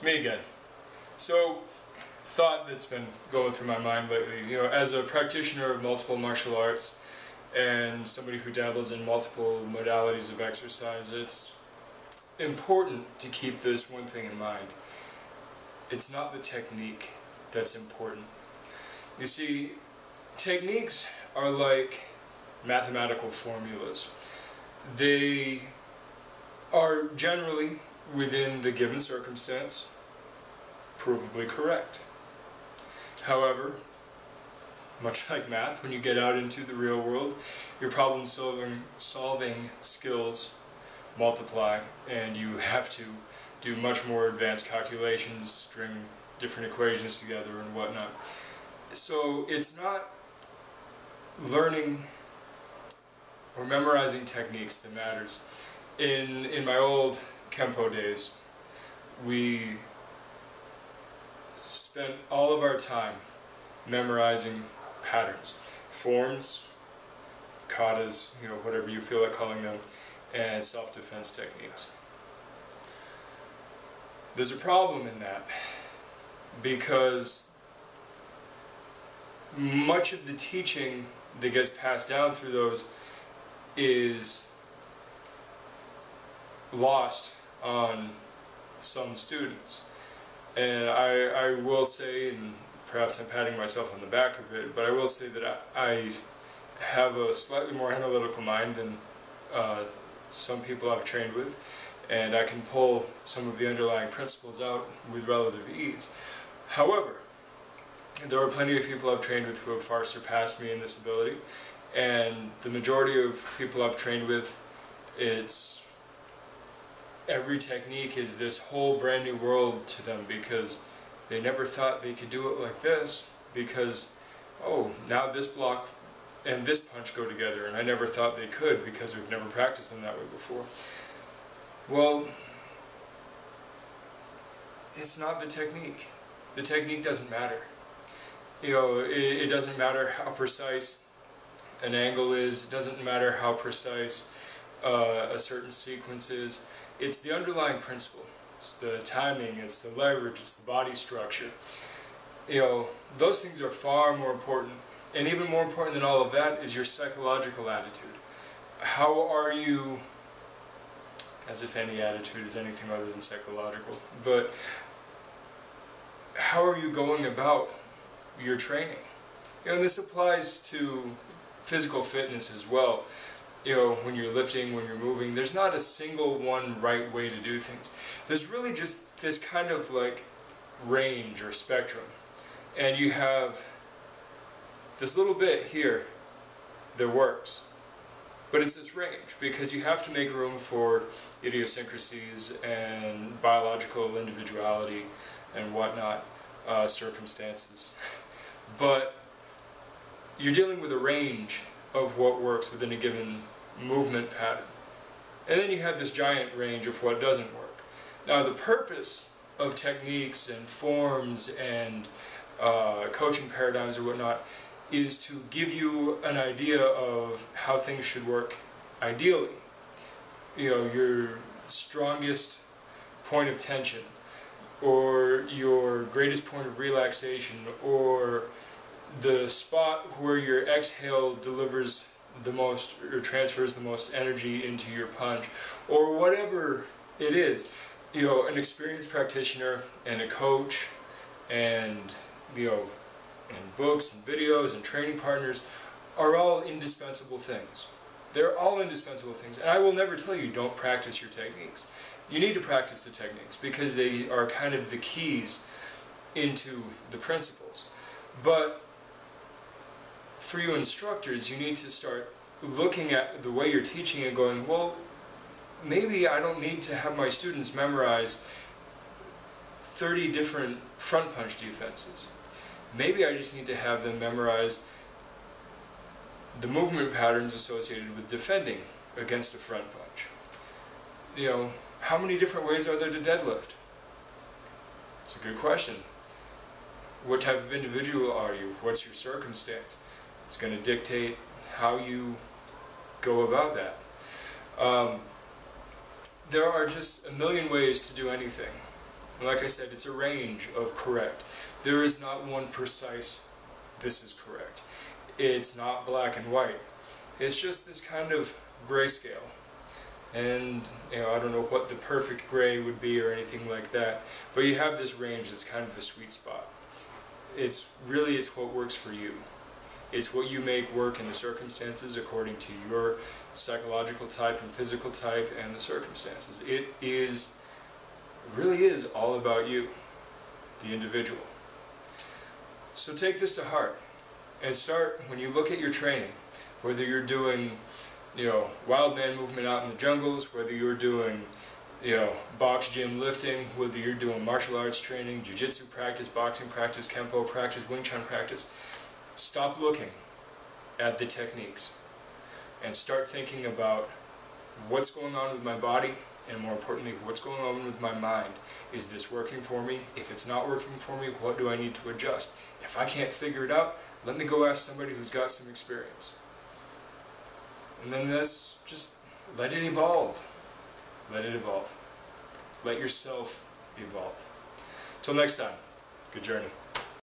It's me again. So, thought that's been going through my mind lately, as a practitioner of multiple martial arts and somebody who dabbles in multiple modalities of exercise, it's important to keep this one thing in mind. It's not the technique that's important. You see, techniques are like mathematical formulas. They are generally, within the given circumstance, provably correct. However, much like math, when you get out into the real world, your problem-solving skills multiply, and you have to do much more advanced calculations, string different equations together and whatnot. So it's not learning or memorizing techniques that matters. In my old Kempo days, we spent all of our time memorizing patterns, forms, katas, whatever you feel like calling them, and self-defense techniques. There's a problem in that because much of the teaching that gets passed down through those is lost on some students. And I will say, and perhaps I'm patting myself on the back a bit, but I will say that I have a slightly more analytical mind than some people I've trained with, and I can pull some of the underlying principles out with relative ease. However, there are plenty of people I've trained with who have far surpassed me in this ability, and the majority of people I've trained with, every technique is this whole brand new world to them because they never thought they could do it like this because, oh, now this block and this punch go together, and I never thought they could because we've never practiced them that way before. Well, it's not the technique. The technique doesn't matter. It doesn't matter how precise an angle is, it doesn't matter how precise a certain sequence is. It's the underlying principle. It's the timing, it's the leverage, it's the body structure. Those things are far more important. And even more important than all of that is your psychological attitude. How are you, as if any attitude is anything other than psychological, but how are you going about your training? And this applies to physical fitness as well. When you're lifting, when you're moving, there's not a single one right way to do things. There's really just this kind of like range or spectrum. And you have this little bit here that works. But it's this range because you have to make room for idiosyncrasies and biological individuality and whatnot, circumstances. But you're dealing with a range of what works within a given movement pattern. And then you have this giant range of what doesn't work. Now the purpose of techniques and forms and coaching paradigms or whatnot is to give you an idea of how things should work ideally. Your strongest point of tension, or your greatest point of relaxation, or the spot where your exhale delivers the most or transfers the most energy into your punch, or whatever it is. An experienced practitioner and a coach and and books and videos and training partners are all indispensable things. They're all indispensable things, and I will never tell you don't practice your techniques. You need to practice the techniques because they are kind of the keys into the principles. But for you instructors, you need to start looking at the way you're teaching and going, well, maybe I don't need to have my students memorize 30 different front punch defenses. Maybe I just need to have them memorize the movement patterns associated with defending against a front punch. How many different ways are there to deadlift? It's a good question. What type of individual are you? What's your circumstance? It's going to dictate how you go about that. There are just a million ways to do anything. And like I said, it's a range of correct. There is not one precise, this is correct. It's not black and white. It's just this kind of grayscale. And I don't know what the perfect gray would be or anything like that, but you have this range that's kind of the sweet spot. It's what works for you. It's what you make work in the circumstances according to your psychological type and physical type and the circumstances. It really is all about you, the individual. So take this to heart and start, when you look at your training, whether you're doing wild man movement out in the jungles, whether you're doing box gym lifting, whether you're doing martial arts training, jiu-jitsu practice, boxing practice, kempo practice, Wing Chun practice, stop looking at the techniques and start thinking about what's going on with my body, and more importantly, what's going on with my mind. Is this working for me? If it's not working for me, what do I need to adjust? If I can't figure it out, let me go ask somebody who's got some experience. And then just let it evolve. Let it evolve. Let yourself evolve. Till next time, good journey.